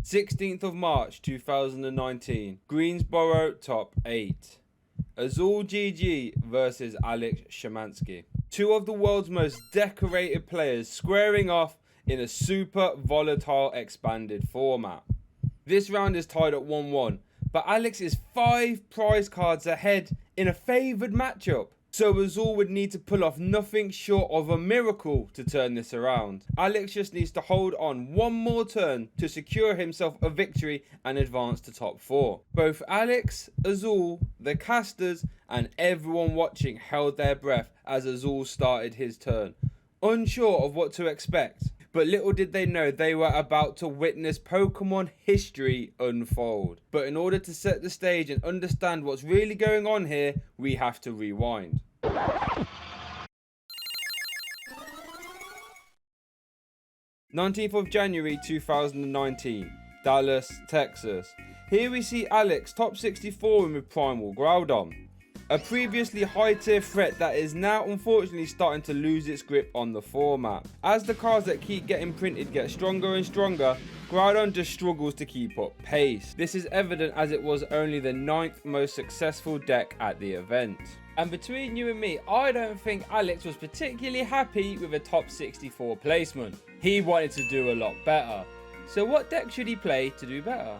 16th of March 2019, Greensboro top 8. AzulGG versus Alex Shemansky. Two of the world's most decorated players squaring off in a super volatile expanded format. This round is tied at 1-1, but Alex is 5 prize cards ahead in a favoured matchup. So Azul would need to pull off nothing short of a miracle to turn this around. Alex just needs to hold on one more turn to secure himself a victory and advance to top 4. Both Alex, Azul, the casters and everyone watching held their breath as Azul started his turn, unsure of what to expect. But little did they know they were about to witness Pokemon history unfold. But in order to set the stage and understand what's really going on here, we have to rewind. 19th of January 2019, Dallas, Texas. Here we see Alex top 64 with Primal Groudon, a previously high tier threat that is now unfortunately starting to lose its grip on the format. As the cards that keep getting printed get stronger and stronger, Groudon just struggles to keep up pace. This is evident as it was only the 9th most successful deck at the event. And between you and me, I don't think Alex was particularly happy with a top 64 placement. He wanted to do a lot better. So what deck should he play to do better?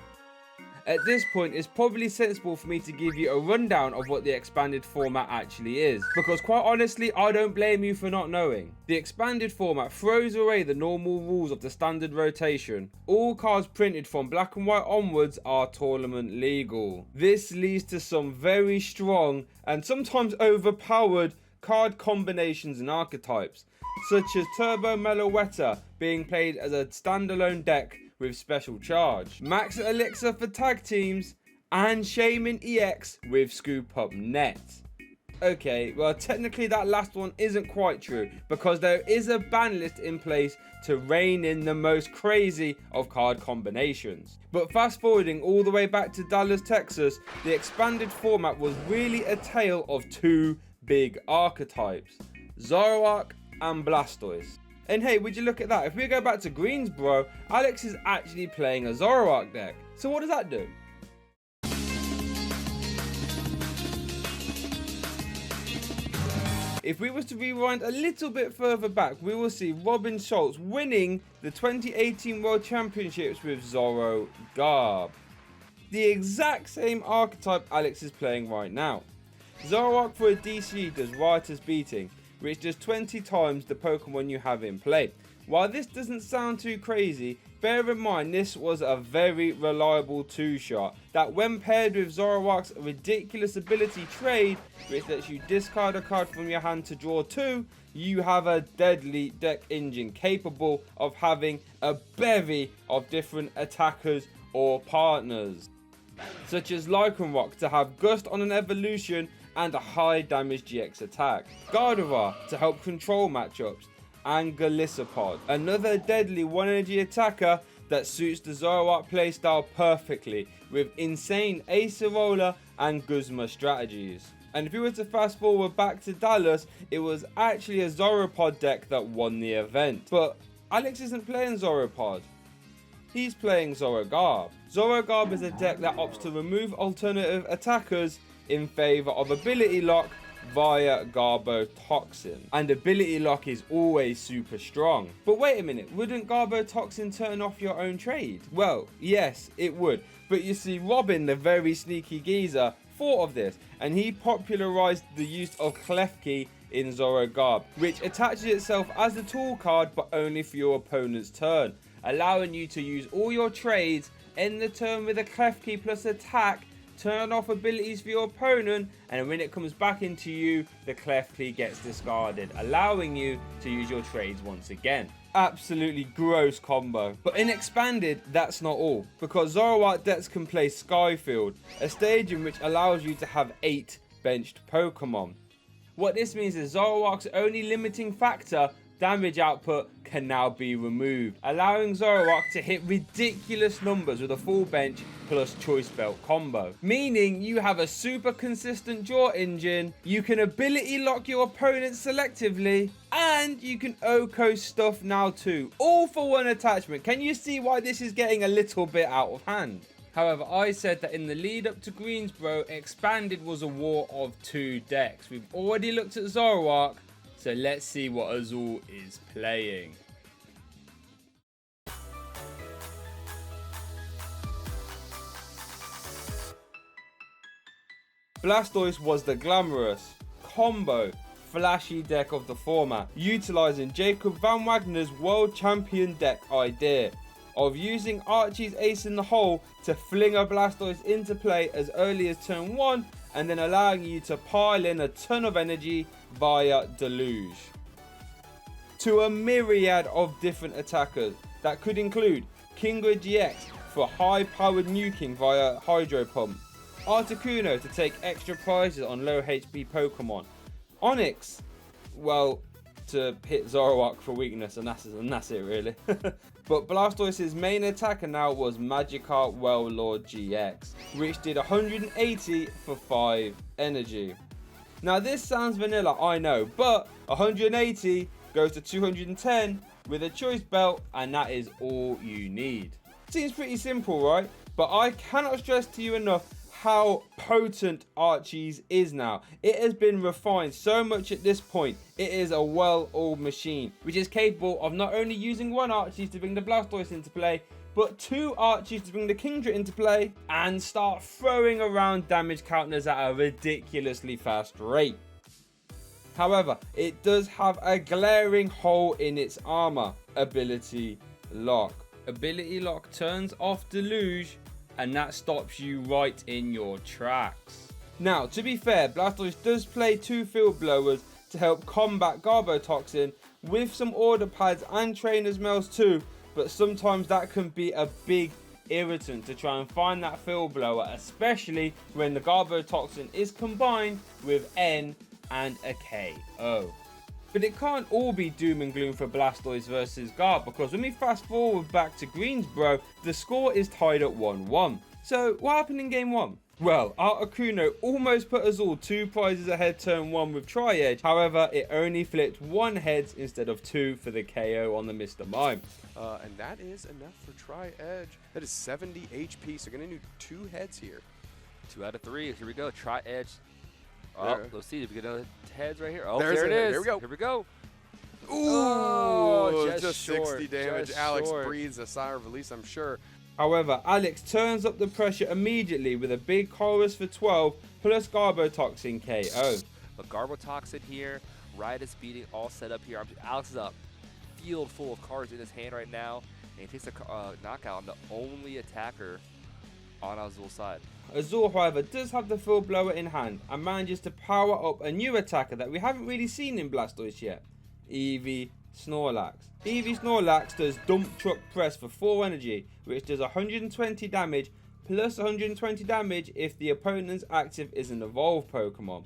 At this point, it's probably sensible for me to give you a rundown of what the expanded format actually is, because quite honestly, I don't blame you for not knowing. The expanded format throws away the normal rules of the standard rotation. All cards printed from black and white onwards are tournament legal. This leads to some very strong and sometimes overpowered card combinations and archetypes, such as Turbo Meloetta being played as a standalone deck with special charge, Max Elixir for tag teams, and Shaman EX with Scoop Up Net. Okay, well technically that last one isn't quite true, because there is a ban list in place to rein in the most crazy of card combinations. But fast forwarding all the way back to Dallas, Texas, the expanded format was really a tale of two big archetypes, Zoroark and Blastoise. And hey, would you look at that? If we go back to Greensboro, Alex is actually playing a Zoroark deck. So what does that do? If we was to rewind a little bit further back, we will see Robin Schultz winning the 2018 World Championships with Zoroark. The exact same archetype Alex is playing right now. Zoroark for a DC does riotous beating, which does 20 times the Pokemon you have in play. While this doesn't sound too crazy, bear in mind this was a very reliable 2-shot that when paired with Zoroark's ridiculous ability trade, which lets you discard a card from your hand to draw 2, you have a deadly deck engine capable of having a bevy of different attackers or partners, such as Lycanroc to have Gust on an evolution and a high damage GX attack, Gardevoir to help control matchups, and Golisopod, another deadly 1-energy attacker that suits the Zoroark playstyle perfectly with insane Acerola and Guzma strategies. And if you were to fast forward back to Dallas, it was actually a Zoropod deck that won the event. But Alex isn't playing Zoropod, he's playing Zoroark. Zoroark is a deck that opts to remove alternative attackers in favor of ability lock via Garbotoxin, and ability lock is always super strong. But wait a minute, wouldn't Garbotoxin turn off your own trade? Well, yes, it would, but you see, Robin, the very sneaky geezer, thought of this, and he popularized the use of Klefki in Zoroark, which attaches itself as a tool card but only for your opponent's turn, allowing you to use all your trades, end the turn with a Klefki plus attack, turn off abilities for your opponent, and when it comes back into you, the Klefki gets discarded, allowing you to use your trades once again. Absolutely gross combo. But in expanded, that's not all, because Zoroark decks can play Skyfield, a stage in which allows you to have 8 benched Pokemon. What this means is Zoroark's only limiting factor damage output can now be removed, allowing Zoroark to hit ridiculous numbers with a full bench plus choice belt combo. Meaning you have a super consistent draw engine, you can ability lock your opponents selectively, and you can OHKO stuff now too. All for one attachment. Can you see why this is getting a little bit out of hand? However, I said that in the lead up to Greensboro, Expanded was a war of 2 decks. We've already looked at Zoroark, so let's see what Azul is playing. Blastoise was the glamorous, combo, flashy deck of the format, utilising Jacob Van Wagner's world champion deck idea of using Archie's ace in the hole to fling a Blastoise into play as early as turn 1 and then allowing you to pile in a ton of energy via Deluge. To a myriad of different attackers that could include Kingra GX for high powered nuking via Hydro Pump, Articuno to take extra prizes on low HP Pokemon, Onix, well, to hit Zoroark for weakness, and that's it really. But Blastoise's main attacker now was Magikarp Wailord GX, which did 180 for 5 energy. Now this sounds vanilla, I know, but 180 goes to 210 with a choice belt, and that is all you need. Seems pretty simple, right? But I cannot stress to you enough how potent Archie's is now. It has been refined so much at this point. It is a well-oiled machine, which is capable of not only using one Archie's to bring the Blastoise into play, but 2 Archies to bring the Kingdra into play and start throwing around damage counters at a ridiculously fast rate. However, it does have a glaring hole in its armor: Ability Lock. Ability Lock turns off Deluge, and that stops you right in your tracks. Now, to be fair, Blastoise does play 2 Field Blowers to help combat Garbotoxin with some order pads and trainer's mails too, but sometimes that can be a big irritant to try and find that Field Blower, especially when the Garbotoxin is combined with N and a KO. But it can't all be doom and gloom for Blastoise versus Garb, because when we fast forward back to Greensboro, the score is tied at 1-1. So what happened in game 1? Well, Articuno almost put Azul 2 prizes ahead turn 1 with Tri-Edge, however it only flipped 1 heads instead of 2 for the KO on the Mr. Mime. And that is enough for Tri-Edge. That is 70 HP, so gonna need 2 heads here. 2 out of 3, here we go, Tri-Edge. Oh, let's see if we get another heads right here. Oh, there it is. There we go. Here we go. Ooh, just short, 60 damage. just Alex short. breathes a sigh of release, I'm sure. However, Alex turns up the pressure immediately with a big chorus for 12 plus Garbotoxin KO. But Garbotoxin here, Riot is beating, all set up here. Alex is up, field full of cards in his hand right now, and he takes a knockout on the only attacker on Azul's side. Azul, however, does have the Field Blower in hand and manages to power up a new attacker that we haven't really seen in Blastoise yet, Eevee Snorlax. Eevee Snorlax does Dump Truck Press for 4 energy, which does 120 damage plus 120 damage if the opponent's active is an evolved Pokemon.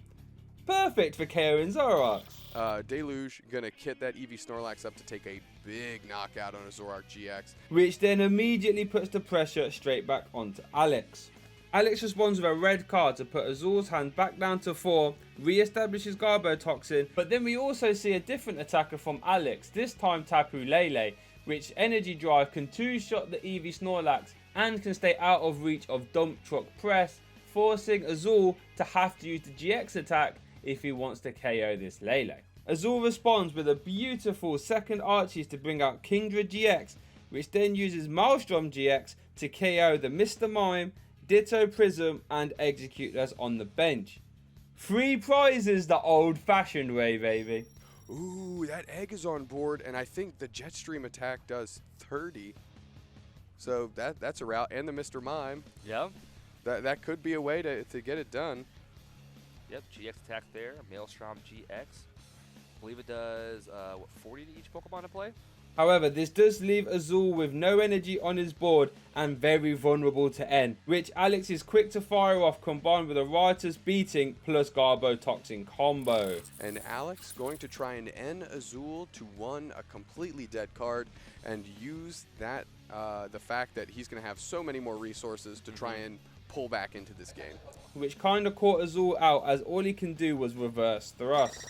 Perfect for KOing Zoroark. Deluge gonna kit that Eevee Snorlax up to take a big knockout on a Zoroark GX. Which then immediately puts the pressure straight back onto Alex. Alex responds with a red card to put Azul's hand back down to 4, re-establishes Garbotoxin, but then we also see a different attacker from Alex, this time Tapu Lele, which Energy Drive can 2-shot the Eevee Snorlax and can stay out of reach of Dump Truck Press, forcing Azul to have to use the GX attack if he wants to KO this Lele. Azul responds with a beautiful second Archies to bring out Kingdra GX, which then uses Maelstrom GX to KO the Mr. Mime, Ditto Prism and Executless on the bench. 3 prizes the old-fashioned way, baby. Ooh, that egg is on board, and I think the Jetstream attack does 30. So that's a route, and the Mr. Mime. Yep. That could be a way to get it done. Yep, GX attack there, Maelstrom GX. I believe it does, what, 40 to each Pokemon to play? However, this does leave Azul with no energy on his board and very vulnerable to N, which Alex is quick to fire off combined with a riotous beating plus Garbotoxin combo. And Alex going to try and end Azul to one, a completely dead card, and use that the fact that he's going to have so many more resources to try and pull back into this game. Which kind of caught Azul out as all he can do was reverse thrust.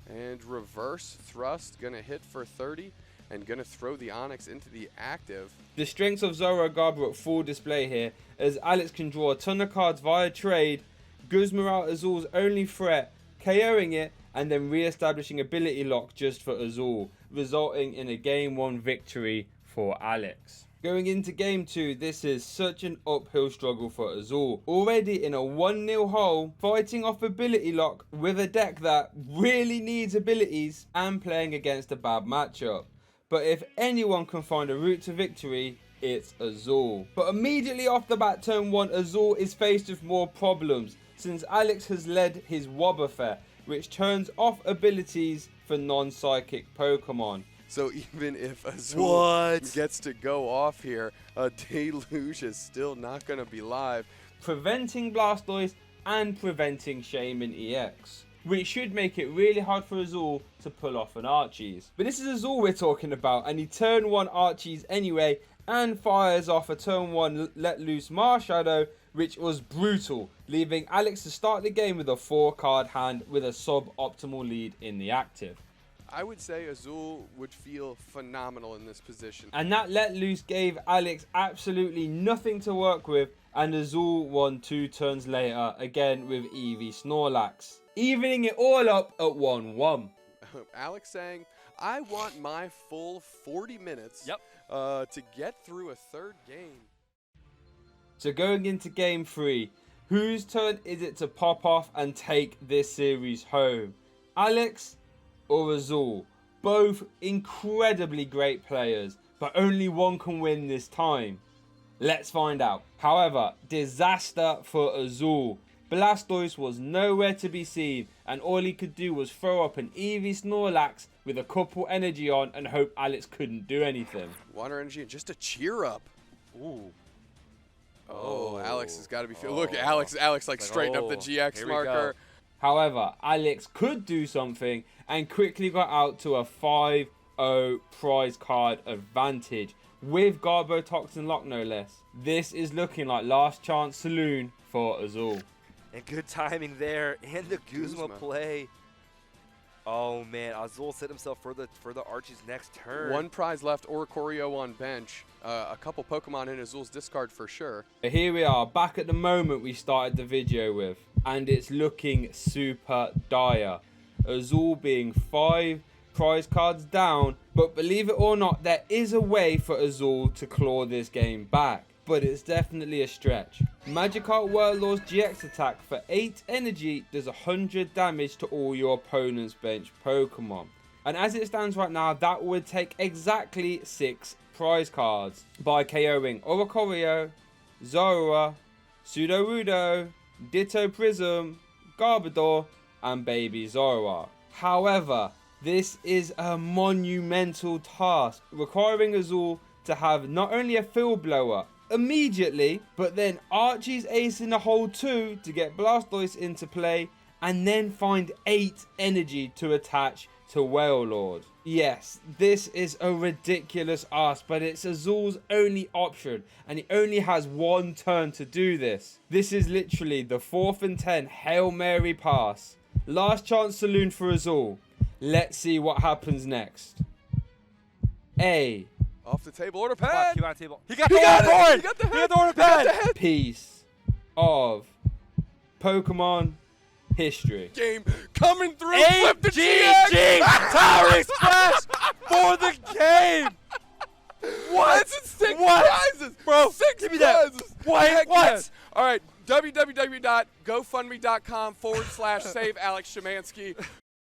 And reverse thrust going to hit for 30 and going to throw the Onyx into the active. The strengths of Zoroark are at full display here as Alex can draw a ton of cards via trade, Guzma out Azul's only threat, KOing it and then re-establishing ability lock just for Azul, resulting in a game 1 victory for Alex. Going into game 2, this is such an uphill struggle for Azul. Already in a 1-0 hole, fighting off ability lock with a deck that really needs abilities and playing against a bad matchup. But if anyone can find a route to victory, it's Azul. But immediately off the bat turn 1, Azul is faced with more problems since Alex has led his Wobbuffet, which turns off abilities for non-psychic Pokemon. So even if Azul gets to go off here, a Deluge is still not going to be live. Preventing Blastoise and preventing Shaman EX, which should make it really hard for Azul to pull off an Archie's. But this is Azul we're talking about, and he turn 1 Archie's anyway and fires off a turn 1 Let Loose Marshadow, which was brutal, leaving Alex to start the game with a 4-card hand with a sub-optimal lead in the active. I would say Azul would feel phenomenal in this position. And that Let Loose gave Alex absolutely nothing to work with, and Azul won 2 turns later, again with Eevee Snorlax, evening it all up at 1-1. Alex saying, I want my full 40 minutes to get through a third game. So going into game 3, whose turn is it to pop off and take this series home? Alex or Azul? Both incredibly great players, but only one can win this time. Let's find out. However, disaster for Azul. Blastoise was nowhere to be seen, and all he could do was throw up an Eevee Snorlax with a couple energy on and hope Alex couldn't do anything. Water energy and just a cheer up. Ooh. Oh, Alex has got to be feeling. Look, Alex like straighten up the GX marker. However, Alex could do something and quickly got out to a 5-0 prize card advantage with Garbotoxin lock no less. This is looking like last chance saloon for Azul. And good timing there, and the Guzma play. Oh man, Azul set himself for the Archie's next turn. 1 prize left, Oricorio on bench. A couple Pokemon in Azul's discard for sure. Here we are, back at the moment we started the video with, and it's looking super dire. Azul being 5 prize cards down, but believe it or not, there is a way for Azul to claw this game back. But it's definitely a stretch. Magikarp Warlord's GX attack for 8 energy does 100 damage to all your opponent's bench Pokemon. And as it stands right now, that would take exactly 6 prize cards by KOing Oricorio, Zoroark, Sudowoodo, Ditto Prism, Garbodor, and Baby Zoroark. However, this is a monumental task, requiring Azul to have not only a field blower immediately, but then Archie's ace in the hole too to get Blastoise into play, and then find 8 energy to attach to Wailord. Yes, this is a ridiculous ask, but it's Azul's only option, and he only has 1 turn to do this. This is literally the 4th and 10 Hail Mary pass. Last chance saloon for Azul. Let's see what happens next. A. Off the table, order pad. Keep on the table. He got the board. He got the head. He got the order pad. Piece of Pokemon history. Game coming through. Flip the GG GX. Towering Splash for the game. What? That's 6 What? prizes. Bro, 6 give me that. prizes. What? Heck What? yes. All right, www.gofundme.com/save Alex Shemansky.